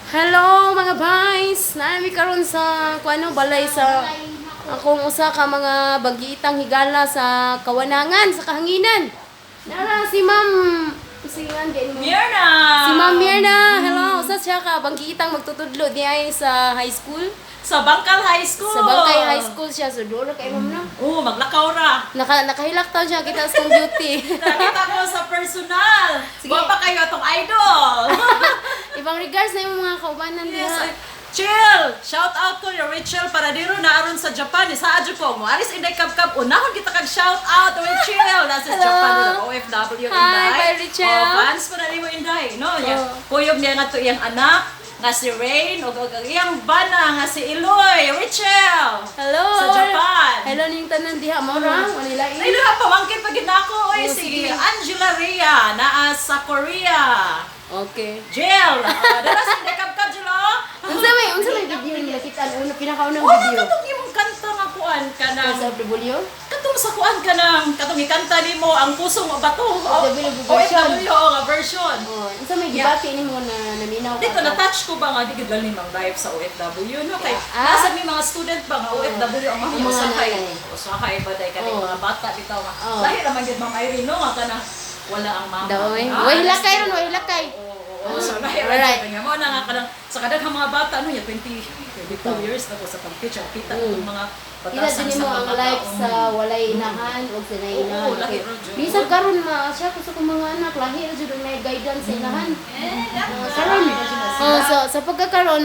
Hello mga guys! Naami karon sa kuano balay sa akong usa ka mga bagitang higala sa kawanangan sa kahanginan. Nara si Ma'am Mirna! Si Ma'am Mirna. Hello, usa siya ka bagitang magtutudlo di ay sa high school. Sa Bangkal High School! Sa Bangkay High School siya. So, doon kay Ma'am na. Oo, maglakaw ra. Nakahilak taon siya. Kita sa duty. Nakita ko sa personal. Sige. Guwapa kayo itong idol. Ibang regards na yung mga kaubanan Yes, diha. Chill! Shout out ko yung Rachel Paradiro na aron sa Japan. Isa adyo ko mo. Aris Inday Kabkab. Unahon kita kag shout out with Chill. Nasa Hello. Japan na OFW Inday. bye, Rachel. Fans pa na rin mo Inday. No? Oh. Kuyog niya nga to iyang anak nga si Rain o iyang bana nga si Iloy. Rachel! Hello. Sa Japan. Hello ning tanan diha mo ra. Manila. Ay, na pamangkin pa ginako. Oy, Oh, si sige. Angela Rhea naa sa Korea. Okay. Jill! Dala si Dekab Jill. Unsa may video ni nakita una pinakaunang Oh, video? katong imong kanta nga kuan ka nang Sa W? katong sa kuan ka nang katong ikanta nimo ang pusong bato. OFW version. OFW nga version. Oh, unsa may gibati nimo na naminaw ka? Dito na-touch ko ba nga di gid lalim ang life sa OFW no kay Ah. nasa may mga student ba nga OFW ang mga Yung mga usahay. nanay. Usahay ba dai kani Oh. mga bata bitaw nga. Oh. Lahi ra man gid Ma'am Irene no nga kanang wala ang mama. Daw eh. Ah, Way lakay ron, way lakay. Oo, so lahi ra Alright. nga mo na nga kanang sa kadaghang mga bata no ya 22 years na ko sa pag-teach ang kita ng mga Ila batasan din mo sa ang mga life taong- sa walay inahan o sa inahan. Oo, lahi Okay. ra jud. Bisag karon ma siya ko sa kong mga anak lahi ra jud may guidance sa inahan. Karon. Sa pagkakaron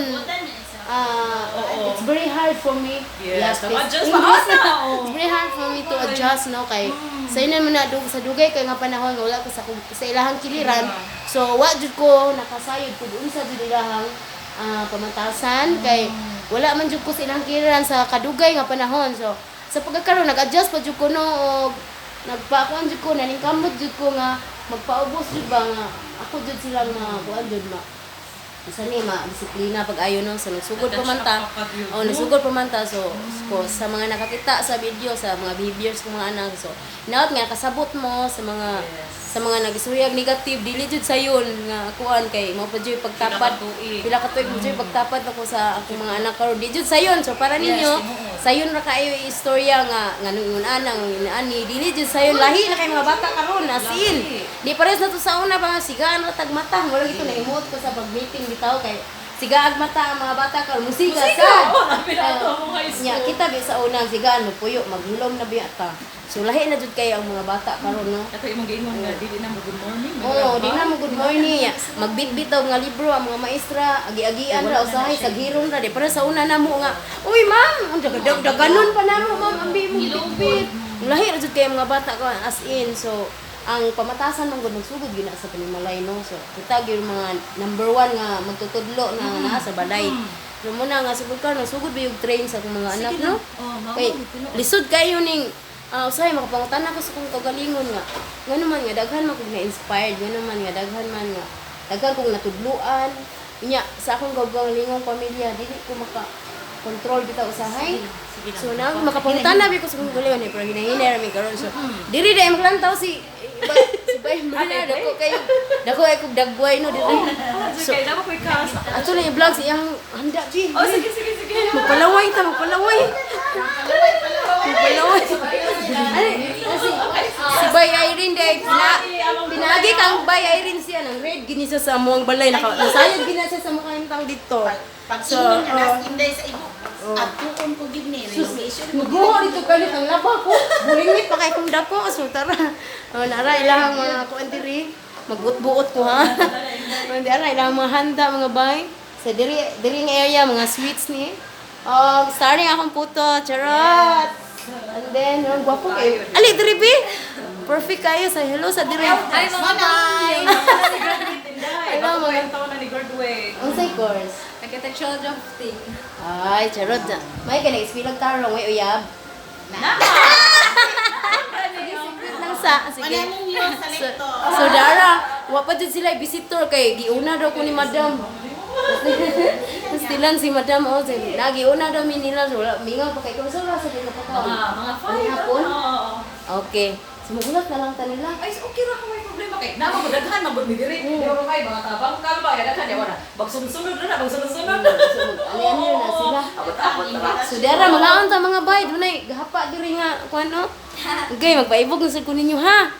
it's very hard for me. Yes, to to adjust English. pa. Oo. It's very hard for me to adjust no kay sa ina man na sa dugay kay nga panahon nga wala ko sa ilahang kiliran. So wa jud ko nakasayod ko doon sa jud ilahang pamantasan kay wala man jud ko sa ilahang kiliran sa kadugay nga panahon. So sa pagkakaroon nag-adjust pa jud ko no og nagpakuan jud ko naningkamot jud ko nga magpaubos jud ba nga ako jud silang na kuan jud ma isa ni disiplina pag-ayo no so nagsugod pa man ta nagsugod pa man ta so sa mga nakakita sa video sa mga behaviors ng mga anak so naot nga kasabot mo sa mga nagisuyag negative dili jud sayon nga kuan kay mo pa jud pagtapad pila ka tuig mo jud pagtapad ako sa akong mga anak karon di jud sayon so para ninyo sayon ra kaayo istorya nga nung anang ani dili jud sayon lahi na kay mga bata karon as in di pares na to sa una pa sigaan ra tag mata wala gito na imot ko sa pag-meeting bitaw kay sigaag mata ang mga bata karon musiga sa Oo, napinato mo high school. nya kita bi sa unang sigaan mo puyo maghulom na biya ta so lahi na jud kay ang mga bata karon no. Kato imong giingon nga dili na mo good morning. Oo, di na mo good morning. Magbitbit daw nga libro ang mga maestra, agi-agian ra usahay sa giron ra di para sa una namo nga. Uy, ma'am, daganon pa namo ma'am, ambi mo bitbit. Lahi ra jud kay mga bata ko as in. So, ang pamatasan man gud magsugod gina sa panimalay no. So, kita gyud mga number 1 nga magtutudlo na naa sa balay. So, muna nga sugod ka sugod ba yung train sa akong mga anak no. Kay lisod kayo ning usahay makapangutan ako sa kong kagalingon nga. Ngano man nga daghan man kog na-inspired, ngano man nga daghan man nga daghan kong natudluan. Nya sa akong gagalingong pamilya dili ko maka control bitaw usahay. So na makapangutan na ko sa kong galingon ni pero hinahinay ra mi karon so. Diri dai maglantaw si Bay Marina dako ay kog dagway no diri. So, kay na mo koy kas. Ato na i-vlog si iyang handa G. Oh, sige. Magpalaway. Magpalaway. Si Bay Irene day pinagi kang Bay Irene siya ng red gini siya sa muang balay nasayod gina siya sa mukha yung tao dito. Pag-ingon na nas inday sa ibo. At tuon ko gid ni renovation. Muguho dito kalit ang laba ko. Bulingit pa kay kong dako so tara. Nara ilahang mga kuan diri. Magbuot-buot ko ha. Nara ilahang mga handa mga bay. Sa diri nga area mga sweets ni. Starting akong puto, charot. And then, ang gwapo kayo. Ali, diri bi? Perfect kayo sa hello sa diri. Hi, mga bay. Hello, mga. taon na ni graduate. Unsay course? Architectural drafting. Ay, charot na. May ka na-explain tarong, may uyab. Nang sa, sige. Manamong yun sa lekto. So, Dara, wapa dyan sila visitor kay giuna daw ko ni Madam. Tapos tilan si Madam, nagiuna daw mi nila. So, mingaw pa kay kung sa din Mga hapon. Oo. Okay. Sumugulat na lang ta nila. Ay, okay ra ko may problema kay. Nama mo daghan magud ni diri. Di ba kay mga tabang ka ba ya daghan ya wala. Bagsunod-sunod na, bagsunod-sunod. Ano na sila. Abot-abot ra. So dara mga unta mga bay, dunay gahapa diri nga kuan no. Okay, magpaibog na sad ko ninyo ha.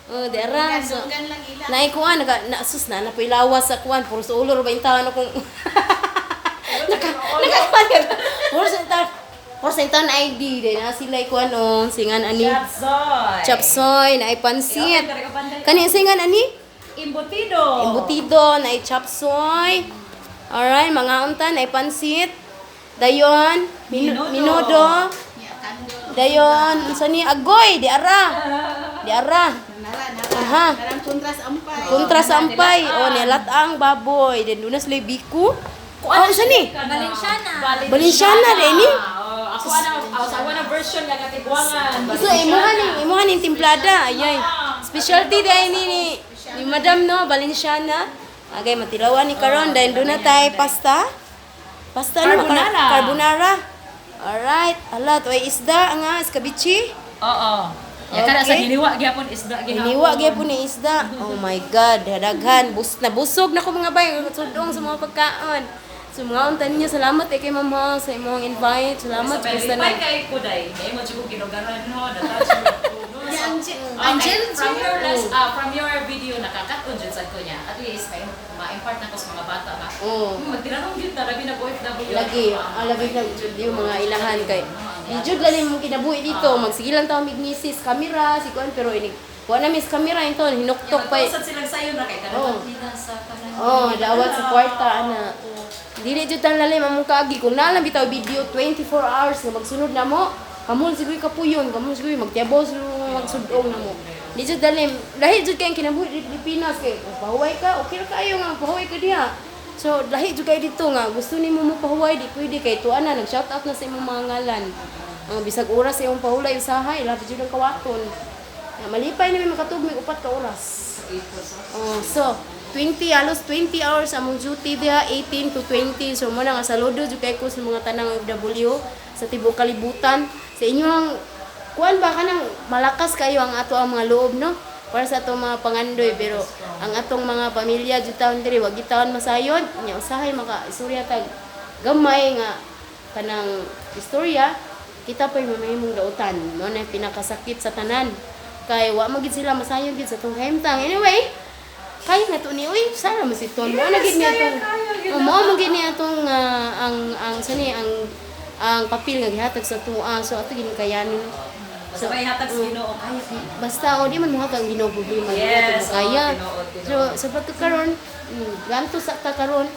Oh, dara. So Dunggan lang ila. naay kuan naasus na napoy lawas sa kuan puro sa ulo ra ba intahan akong nakakuan. Puro sa intahan ID din na sila kuan on singan ani. Chapsoy. Chapsoy na ay pansit. Kani singan ani? Embutido. Embutido na ay chapsoy. Alright, mga unta na ay pansit. Dayon, minudo. Ya kando. Dayon, unsa ni agoy, di ara. Di ara. Nara. Aha. Narang kontras ampay. Kontra sa ampay. O, nilatang baboy. Then, doon na sila biku. Oh, unsa ni? Balenciana rin ni. Ako na version nga katigwangan. So, imuhan yung timplada. Ayay. Specialty dahil ni Madam, no? Balenciana. Okay, matilawan ni karon. Then, doon na tayo pasta. Pasta ano? Carbonara. Carbonara. Alright. Ala, ito ay isda nga. Escabeche. Oo. Ya kada sa Okay. hiniwa gyapon isda gihapon. Iniwa gyapon ni isda. Oh my God, daghan. Nabusog na ko mga bay, sudong sa mga pagkaon. So mga unta ninyo, salamat kay Ma'am Ho sa imong invite. Salamat Sa sa pay na. kay kuday. May mo jud ginugaran no, datach mo. Ya Angel. Angel, Angel. from your video nakakaton jud sad ko niya. At least may ma-impart na ko sa mga bata ba. Oo. Magtinanong gyud na labi na OFW. Lagi, alabig na jud yung mga ilahan kay. Di jud lalim mong kinabuhi dito. Magsigilan taw mig misis camera, si kuan pero ini. Kuha na miss camera ito, hinuktok pa. Sad silang sayo na kay Oo. kada nila sa kanan. Oh, dawat sa kwarta ana. Dili jud tan lalim among kaagi kung nalang bitaw video 24 hours nga magsunod na mo. Kamul siguro kapuyon, kamul siguro magtiabaw siguro magsudong na mo. Di jud lalim. Dahil jud kay kinabuhi dito Pilipinas kay pahuway ka, okay ra kayo nga pahuway ka diha. So dahil jud kay dito nga gusto nimo mo pahuway di pwede kay tuana nag-shout out na sa imong mga ngalan. Bisag oras sa imong pahulay usahay, labi jud ang kawaton. Malipay na may makatugmig 4 ka oras. So halos 20 hours among duty dia, 18 to 20. So mo nga saludo jud kay ko sa mga tanang OFW sa tibuok kalibutan. Sa inyong kuan ba kanang malakas kayo ang ato ang mga loob no? Para sa atong mga pangandoy pero ang atong mga pamilya jud taon diri wag gitawon masayod. Nya usahay maka istorya tag gamay nga kanang istorya kita pa'y mamahimong dautan. Mo na pinakasakit sa tanan. Kay wa magid sila masayod gid sa tong hemtang. Anyway, kaya na to ni uy, sana masiton mo na gid niya tong mo gid niya tong ang sani ang papel nga gihatag sa tuwa. So ato gid kayanin. So may hatag sa Ginoo kaya. Basta o di man mo hatag Ginoo problema Yes, kaya. Ginoo. So sa pagkakaroon, ganto sa karon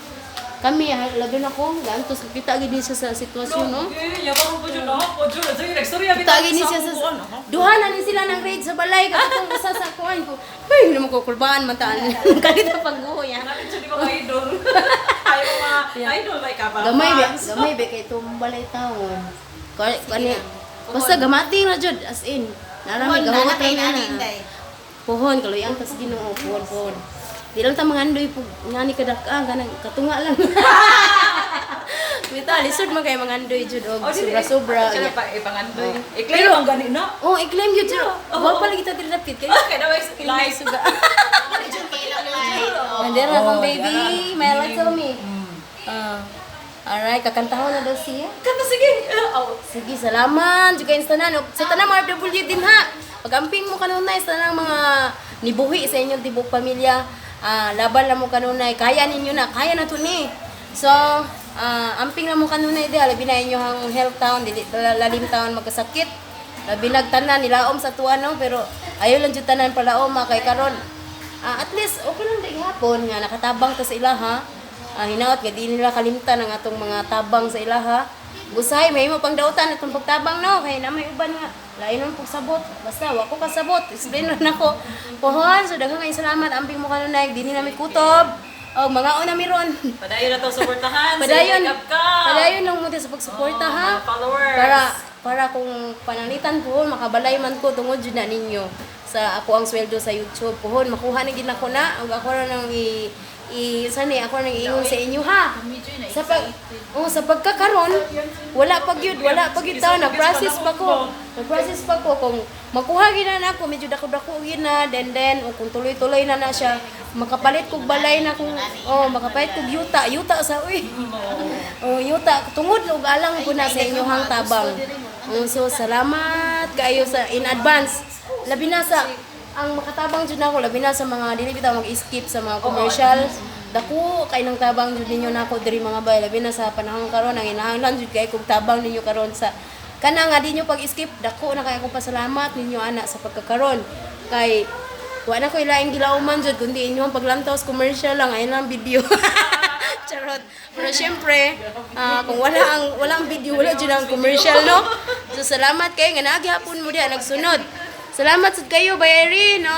kami labi na ko ganto kita gid siya sa sitwasyon no. Ya parang po jud na po jud. So yung istorya Kita gini siya sa duha na ni sila ng raid sa balay kasi kung usa sa kuan ko. Ay, hindi mo ko kulbaan man taan. Kalita pagguya. Namin jud di ba idol. Ay mga idol may kabang. Gamay be kay tumbalay taon. Kani basta gamati ra jud as in. Narami gahawat ra na. Pohon kaloy ang tas Ginoo pohon. Di lang ta mangandoy po ngani kadaka ganang katunga lang. Bita lisod man kay mangandoy jud og sobra-sobra. Sila pa ipangandoy. Iklero ang gani no. Oh, i-claim yun jud. Wa pala kita diri kay Okay, na may live suga. Diyan kay lang light. Mandera kong baby, may like tell me. Alright, kakantahon na daw siya. Kanta sige. Sige, salamat. Juga instanan. Sa tanang mga FW din ha. Pag-amping mo kanunay sa tanang mga nibuhi sa inyong tibok pamilya. Laban lang mo kanunay. Kaya ninyo na. Kaya na to ni. So, amping lang mo kanunay di. Labi na inyong health town. Lalim town magkasakit. Labi nagtanan. Nilaom sa tuwa no. Pero ayaw lang dyan tanan palaom. Kay karon at least okay lang dahil hapon nga nakatabang to sa ilaha. Hinaot nga di nila kalimtan ang atong mga tabang sa ilaha. Busay may mo pang dautan atong pagtabang no kay na may uban nga lain man pagsabot. Basta wa ko kasabot. Explain na nako. Pohon so daghang kay salamat amping mo kanunay dinhi na may kutob. Og mga una miron. Padayon na to suportahan. Padayon. Ka. Padayon lang mo sa pagsuporta ha. Mga followers. Para kung panalitan po makabalay man ko tungod jud na ninyo sa ako ang sweldo sa YouTube pohon makuha ni gid nako na og ako ra nang sani ako nang iingon sa inyo ha. Sa sa pagkakaron, wala pa gyud ta na-process pa ko. Nag-process pa ko kung makuha gid na ako, medyo dako-dako gid na, then kung tuloy-tuloy na siya, makapalit kog balay na kung makapalit kog yuta sa yuta tungod og alang ko na sa inyohang tabang. So salamat kayo sa in advance. Labi na sa ang makatabang jud nako, labi na sa mga dili bitaw mag-skip sa mga commercial. Dako kay nang tabang jud ninyo nako diri mga bay, labi na sa panahon karon ang inahanglan jud kay kog tabang ninyo karon sa kana nga di nyo pag-skip. Dako na kay akong pasalamat ninyo ana sa pagkakaron kay wa na ko ilaing gilauman jud kundi inyong paglantaw sa commercial lang ay lang video. Charot. Pero syempre, kung walang video, wala jud ang commercial, no? So salamat kayo nga naghapon mo diha nagsunod. Salamat sad kayo Bayari, no?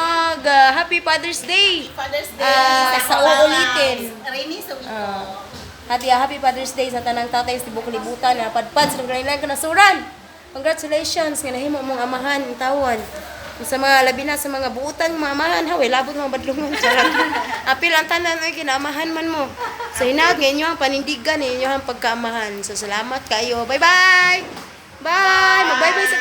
Happy Father's Day. Father's Day. Sa uulitin. Rainy sa Happy Father's Day sa tanang tatay sa tibok libutan na padpad sa nagkailan ka nasuran. Congratulations nga nahimo mong amahan ang tawon. Sa mga labi na sa mga buutan mga amahan ha, way labot mga badlungan charot. Apil ang tanan ay kinamahan man mo. Sa hinag ninyo ang panindigan ninyo ang pagkaamahan. So salamat kayo. Bye-bye. Bye. Mag-bye-bye sa